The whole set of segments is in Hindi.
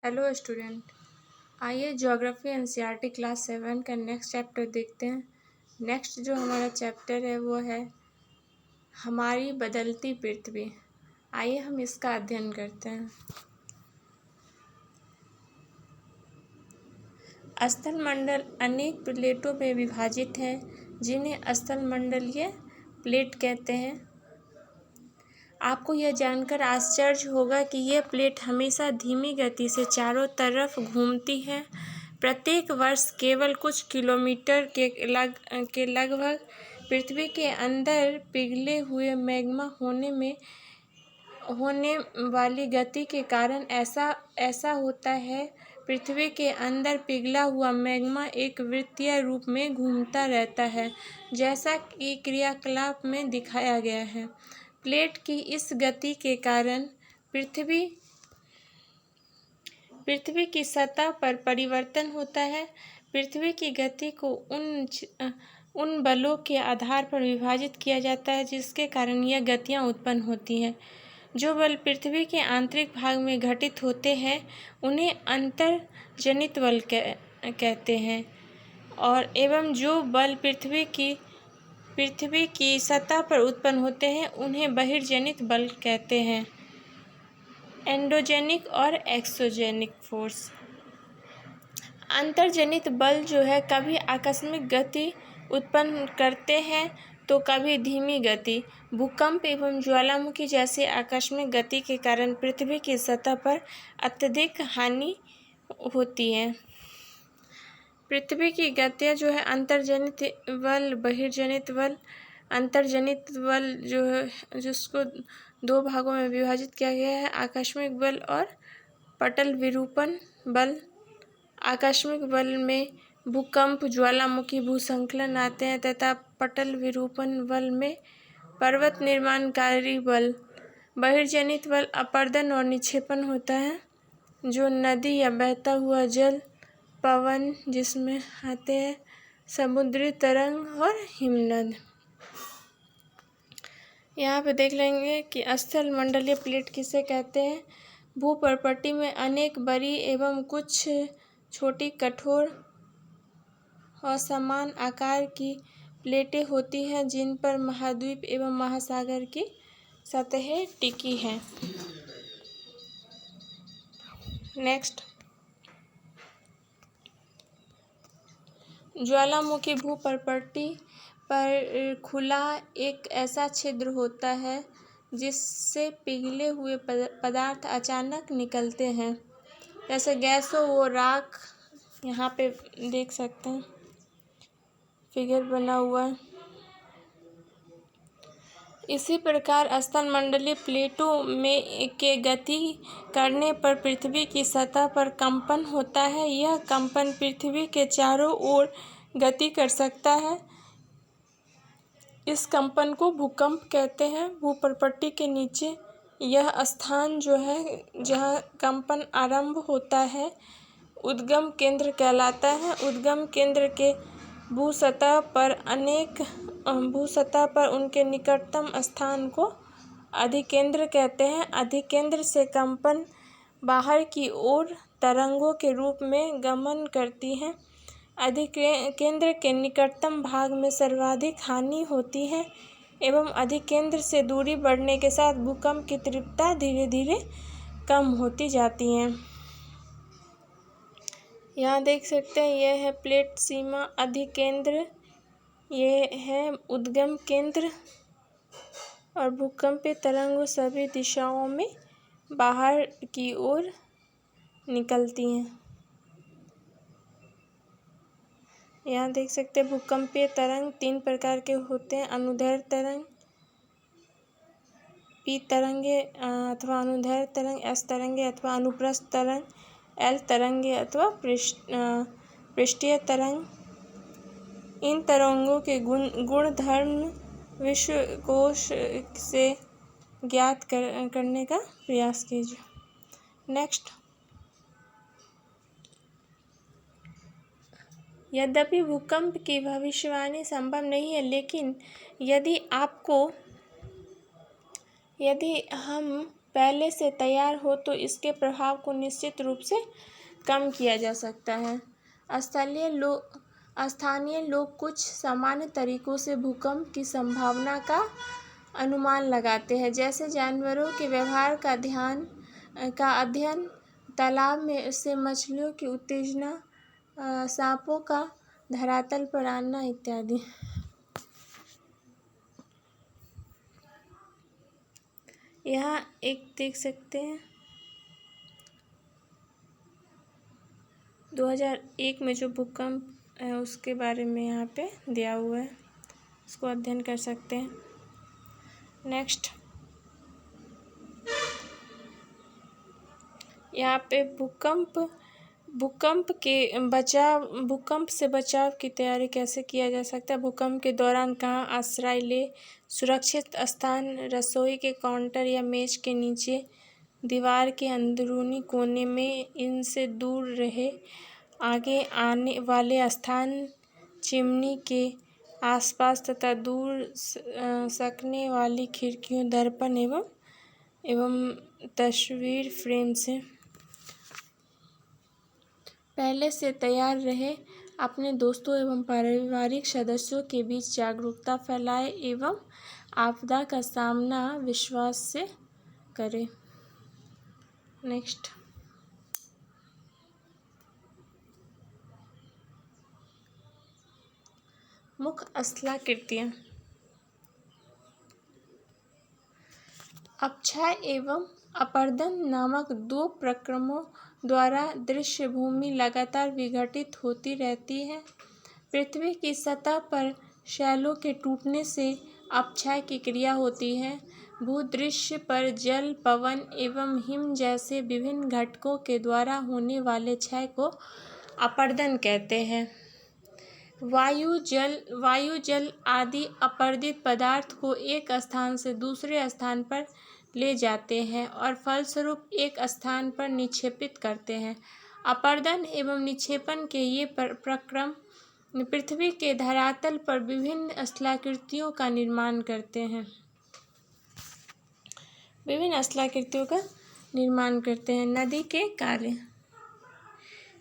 Hello student. आइए ज्योग्राफी एनसीईआरटी क्लास 7 का नेक्स्ट चैप्टर देखते हैं। नेक्स्ट जो हमारा चैप्टर है वो है हमारी बदलती पृथ्वी। आइए हम इसका अध्ययन करते हैं। स्थलमंडल अनेक प्लेटों में विभाजित है जिन्हें स्थलमंडलीय प्लेट कहते हैं। आपको यह जानकर आश्चर्य होगा कि यह प्लेट हमेशा धीमी गति से चारों तरफ घूमती है। प्रत्येक वर्ष केवल कुछ किलोमीटर के लगभग पृथ्वी के अंदर पिघले हुए मैग्मा होने वाली गति के कारण ऐसा होता है। पृथ्वी के अंदर पिघला हुआ मैग्मा एक वृत्तीय रूप में घूमता रहता है, जैसा कि क्रियाकलाप में दिखाया गया है। प्लेट की इस गति के कारण पृथ्वी की सतह पर परिवर्तन होता है। पृथ्वी की गति को उन बलों के आधार पर विभाजित किया जाता है जिसके कारण यह गतियाँ उत्पन्न होती हैं। जो बल पृथ्वी के आंतरिक भाग में घटित होते हैं उन्हें अंतर्जनित बल कहते हैं, और एवं जो बल पृथ्वी की सतह पर उत्पन्न होते हैं उन्हें बहिर्जनित बल कहते हैं। एंडोजेनिक और एक्सोजेनिक फोर्स। अंतर्जनित बल जो है कभी आकस्मिक गति उत्पन्न करते हैं तो कभी धीमी गति। भूकंप एवं ज्वालामुखी जैसे आकस्मिक गति के कारण पृथ्वी की सतह पर अत्यधिक हानि होती है। पृथ्वी की गतियाँ जो है अंतर्जनित बल, बहिर्जनित बल। अंतर्जनित बल जो है जिसको दो भागों में विभाजित किया गया है, आकस्मिक बल और पटल विरूपण बल। आकस्मिक बल में भूकंप, ज्वालामुखी, भूस्खलन आते हैं तथा पटल विरूपण बल में पर्वत निर्माणकारी बल। बहिर्जनित बल अपर्दन और निक्षेपण होता है, जो नदी या बहता हुआ जल, पवन जिसमें आते हैं, समुद्री तरंग और हिमनद। यहाँ पे देख लेंगे कि स्थलमंडलीय प्लेट किसे कहते हैं। भूपर्पटी में अनेक बड़ी एवं कुछ छोटी कठोर और समान आकार की प्लेटें होती हैं जिन पर महाद्वीप एवं महासागर की सतहें टिकी हैं। नेक्स्ट, ज्वालामुखी भूपर्पटी पर खुला एक ऐसा छिद्र होता है जिससे पिघले हुए पदार्थ अचानक निकलते हैं, जैसे गैस हो वो राख। यहाँ पे देख सकते हैं फिगर बना हुआ है। इसी प्रकार स्थलमंडलीय प्लेटों में के गति करने पर पृथ्वी की सतह पर कंपन होता है। यह कंपन पृथ्वी के चारों ओर गति कर सकता है। इस कंपन को भूकंप कहते हैं। भूपर्पटी के नीचे यह स्थान जो है जहाँ कंपन आरंभ होता है उद्गम केंद्र कहलाता है। उद्गम केंद्र के भूसतह पर उनके निकटतम स्थान को अधिकेंद्र कहते हैं। अधिकेंद्र से कंपन बाहर की ओर तरंगों के रूप में गमन करती है। अधिकेंद्र के निकटतम भाग में सर्वाधिक हानि होती है एवं अधिकेंद्र से दूरी बढ़ने के साथ भूकंप की तीव्रता धीरे धीरे कम होती जाती है। यहाँ देख सकते हैं यह है प्लेट सीमा, अधिकेंद्र, ये है उद्गम केंद्र, और भूकंपीय तरंगें सभी दिशाओं में बाहर की ओर निकलती हैं। यहाँ देख सकते हैं भूकंपीय तरंग 3 प्रकार के होते हैं। अनुदैर्ध्य तरंग, पी तरंगे अथवा अनुदैर्ध्य तरंग, एस तरंगे अथवा अनुप्रस्थ तरंग, एल तरंगे अथवा पृष्ठीय तरंग। इन तरंगों के गुणधर्म विश्वकोश से ज्ञात करने का प्रयास कीजिए। नेक्स्ट, यद्यपि भूकंप की भविष्यवाणी संभव नहीं है, लेकिन यदि हम पहले से तैयार हो तो इसके प्रभाव को निश्चित रूप से कम किया जा सकता है। स्थानीय लोग कुछ सामान्य तरीकों से भूकंप की संभावना का अनुमान लगाते हैं, जैसे जानवरों के व्यवहार का अध्ययन, तालाब में से मछलियों की उत्तेजना, सांपों का धरातल पर आना इत्यादि। यहाँ एक देख सकते हैं 2001 में जो भूकंप है उसके बारे में यहाँ पे दिया हुआ है, इसको अध्ययन कर सकते हैं। नेक्स्ट, यहाँ पे भूकंप से बचाव की तैयारी कैसे किया जा सकता है। भूकंप के दौरान कहाँ आश्रय ले। सुरक्षित स्थान रसोई के काउंटर या मेज के नीचे, दीवार के अंदरूनी कोने में इनसे दूर रहे। आगे आने वाले स्थान चिमनी के आसपास तथा दूर सकने वाली खिड़कियों, दर्पण एवं तस्वीर फ्रेम से पहले से तैयार रहे। अपने दोस्तों एवं पारिवारिक सदस्यों के बीच जागरूकता फैलाए एवं आपदा का सामना विश्वास से करें। नेक्स्ट, मुख्य स्थलाकृतियाँ। अपक्षय एवं अपरदन नामक दो प्रक्रमों द्वारा दृश्य भूमि लगातार विघटित होती रहती है। पृथ्वी की सतह पर शैलों के टूटने से अपक्षय की क्रिया होती है। भूदृश्य पर जल, पवन एवं हिम जैसे विभिन्न घटकों के द्वारा होने वाले क्षय को अपरदन कहते हैं। वायु, जल आदि अपरदित पदार्थ को एक स्थान से दूसरे स्थान पर ले जाते हैं और फलस्वरूप एक स्थान पर निक्षेपित करते हैं। अपरदन एवं निक्षेपण के ये प्रक्रम पृथ्वी के धरातल पर विभिन्न स्थलाकृतियों का निर्माण करते हैं। नदी के कार्य।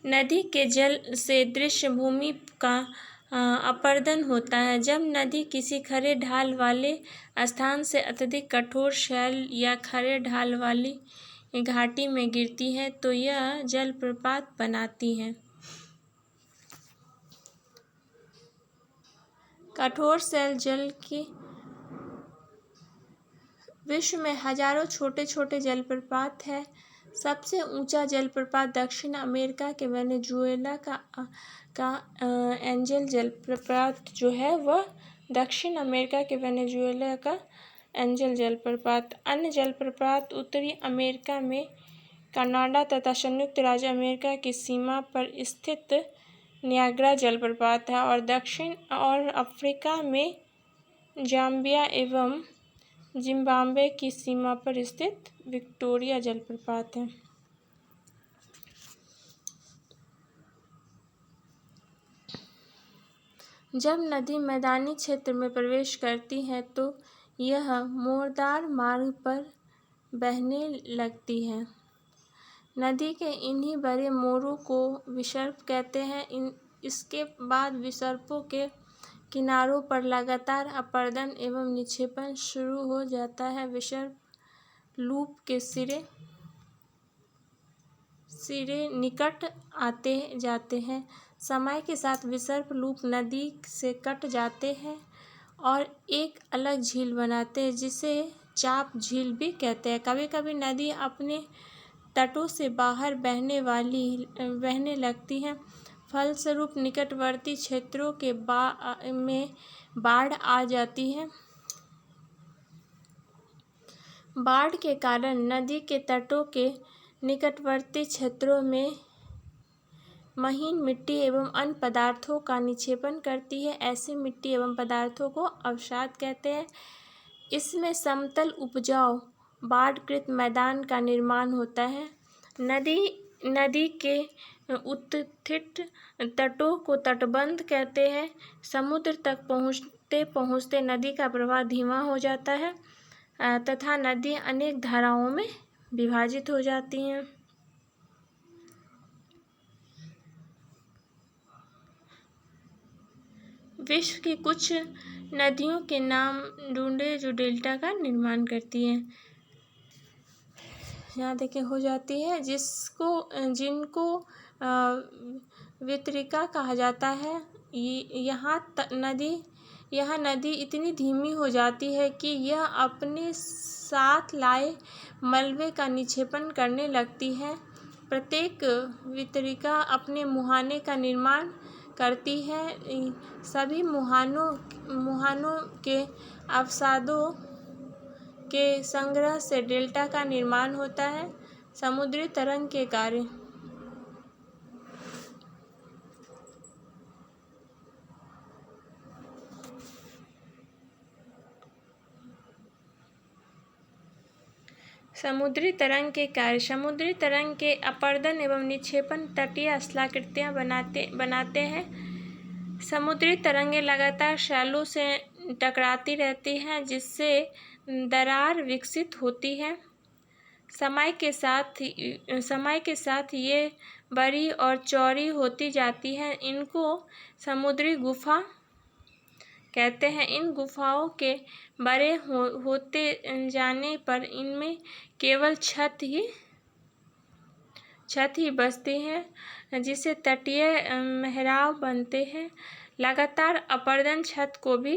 नदी के जल से दृश्य भूमि का अपरदन होता है। जब नदी किसी खड़े ढाल वाले स्थान से अत्यधिक कठोर शैल या खड़े ढाल वाली घाटी में गिरती है तो यह जलप्रपात बनाती है। कठोर शैल जल की विश्व में हजारों छोटे छोटे जलप्रपात है। सबसे ऊंचा जलप्रपात दक्षिण अमेरिका के वेनेजुएला का एंजल जलप्रपात जो है वह दक्षिण अमेरिका के वेनेजुएला का एंजल जलप्रपात। अन्य जलप्रपात उत्तरी अमेरिका में कनाडा तथा संयुक्त राज्य अमेरिका की सीमा पर स्थित नियाग्रा जलप्रपात है और अफ्रीका में जाम्बिया एवं जिम्बाब्वे की सीमा पर स्थित विक्टोरिया जलप्रपात है। जब नदी मैदानी क्षेत्र में प्रवेश करती है तो यह मोरदार मार्ग पर बहने लगती है। नदी के इन्हीं बड़े मोरों को विसर्प कहते हैं। इसके बाद विसर्पों के किनारों पर लगातार अपरदन एवं निक्षेपण शुरू हो जाता है। विसर्प लूप के सिरे निकट आते जाते हैं। समय के साथ विसर्प लूप नदी से कट जाते हैं और एक अलग झील बनाते हैं जिसे चाप झील भी कहते हैं। कभी कभी नदी अपने तटों से बाहर बहने लगती है। फलस्वरूप निकटवर्ती क्षेत्रों में बाढ़ आ जाती है। बाढ़ के कारण नदी के तटों के निकटवर्ती क्षेत्रों में महीन मिट्टी एवं अन्य पदार्थों का निक्षेपण करती है। ऐसी मिट्टी एवं पदार्थों को अवसाद कहते हैं। इसमें समतल उपजाऊ बाढ़कृत मैदान का निर्माण होता है। नदी के उत्थित तटों को तटबंध कहते हैं। समुद्र तक पहुँचते पहुँचते नदी का प्रवाह धीमा हो जाता है। तथा नदियाँ अनेक धाराओं में विभाजित हो जाती हैं। विश्व की कुछ नदियों के नाम ढूंढे जो डेल्टा का निर्माण करती हैं। यहाँ देखिए हो जाती है जिनको वितरिका कहा जाता है। यह नदी इतनी धीमी हो जाती है कि यह अपने साथ लाए मलबे का निक्षेपण करने लगती है। प्रत्येक वितरिका अपने मुहाने का निर्माण करती है। सभी मुहानों के अवसादों के संग्रह से डेल्टा का निर्माण होता है। समुद्री तरंग के कार्य। समुद्री तरंग के कार्य। समुद्री तरंग के अपरदन एवं निक्षेपण तटीय स्थलाकृतियाँ बनाते हैं। समुद्री तरंगें लगातार शैलों से टकराती रहती हैं, जिससे दरार विकसित होती है। समय के साथ ये बड़ी और चौड़ी होती जाती हैं। इनको समुद्री गुफा कहते हैं। इन गुफाओं के बड़े होते जाने पर इनमें केवल छत ही बचती है, जिससे तटीय मेहराब बनते हैं। लगातार अपरदन छत को भी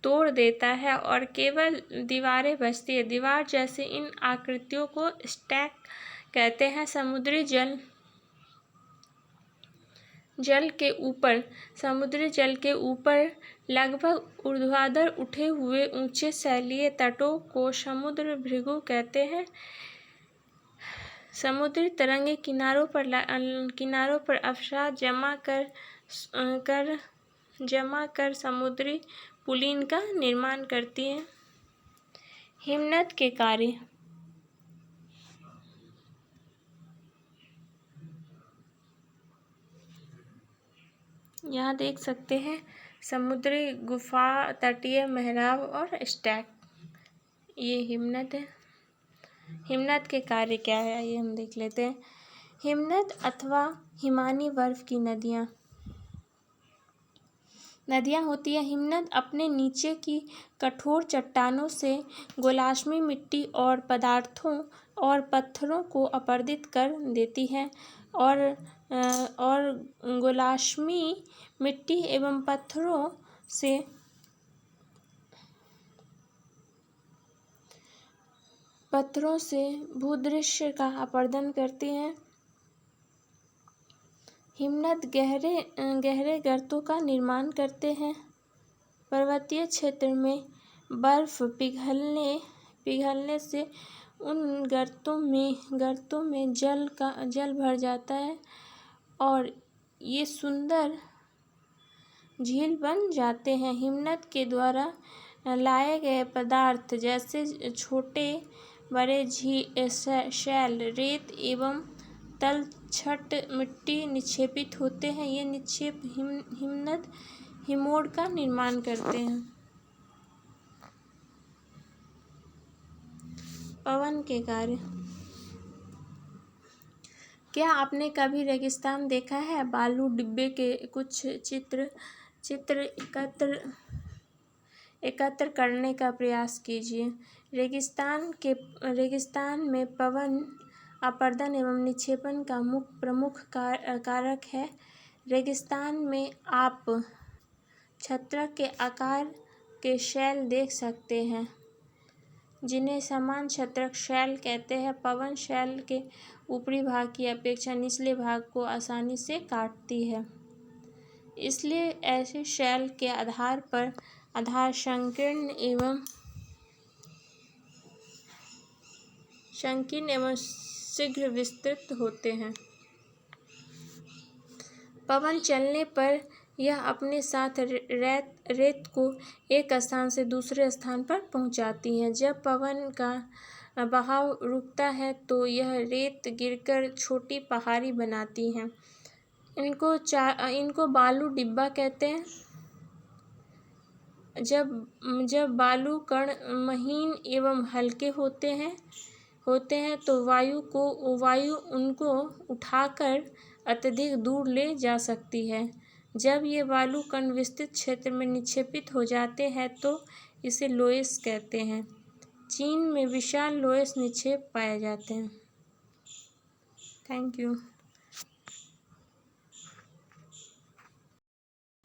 तोड़ देता है और केवल दीवारें बचती है। दीवार जैसी इन आकृतियों को स्टैक कहते हैं। समुद्री जल के ऊपर लगभग ऊर्ध्वाधर उठे हुए ऊंचे शैलीय तटों को समुद्र भृगु कहते हैं। समुद्री तरंगें किनारों पर अवसाद जमा कर समुद्री पुलिन का निर्माण करती हैं। हिमनद के कार्य। यहाँ देख सकते हैं समुद्री गुफा, तटीय मेहराब और स्टैक, ये हिमनद है। हिमनद के कार्य क्या है ये हम देख लेते हैं। हिमनद अथवा हिमानी बर्फ की नदियाँ होती हैं। हिमनद अपने नीचे की कठोर चट्टानों से गोलाश्मी मिट्टी और पत्थरों को अपरदित कर देती है और गोलाश्मी मिट्टी एवं पत्थरों से भूदृश्य का अपरदन करती हैं। हिमनद गहरे गर्तों का निर्माण करते हैं। पर्वतीय क्षेत्र में बर्फ पिघलने से उन गर्तों में जल भर जाता है और ये सुंदर झील बन जाते हैं। हिमनद के द्वारा लाए गए पदार्थ जैसे छोटे बड़े शैल, रेत एवं तलछट मिट्टी निक्षेपित होते हैं। ये निक्षेप हिमनद हिमोड़ का निर्माण करते हैं। पवन के कार्य। क्या आपने कभी रेगिस्तान देखा है? बालू डिब्बे के कुछ चित्र एकत्र करने का प्रयास कीजिए। रेगिस्तान में पवन अपरदन एवं निक्षेपण का प्रमुख कारक है। रेगिस्तान में आप छत्रक के आकार के शैल देख सकते हैं, जिन्हें समान छत्रक शैल कहते हैं। पवन शैल के ऊपरी भाग की अपेक्षा निचले भाग को आसानी से काटती है, इसलिए ऐसे शैल के आधार संकीर्ण एवं शीघ्र विस्तृत होते हैं। पवन चलने पर यह अपने साथ रेत को एक स्थान से दूसरे स्थान पर पहुंचाती है। जब पवन का बहाव रुकता है तो यह रेत गिरकर छोटी पहाड़ी बनाती है। इनको बालू डिब्बा कहते हैं। जब बालू कण महीन एवं हल्के होते हैं तो वायु उनको उठाकर अत्यधिक दूर ले जा सकती है। जब ये बालू कण विस्तृत क्षेत्र में निक्षेपित हो जाते हैं तो इसे लोएस कहते हैं। चीन में विशाल लोएस निक्षेप पाए जाते हैं। Thank you.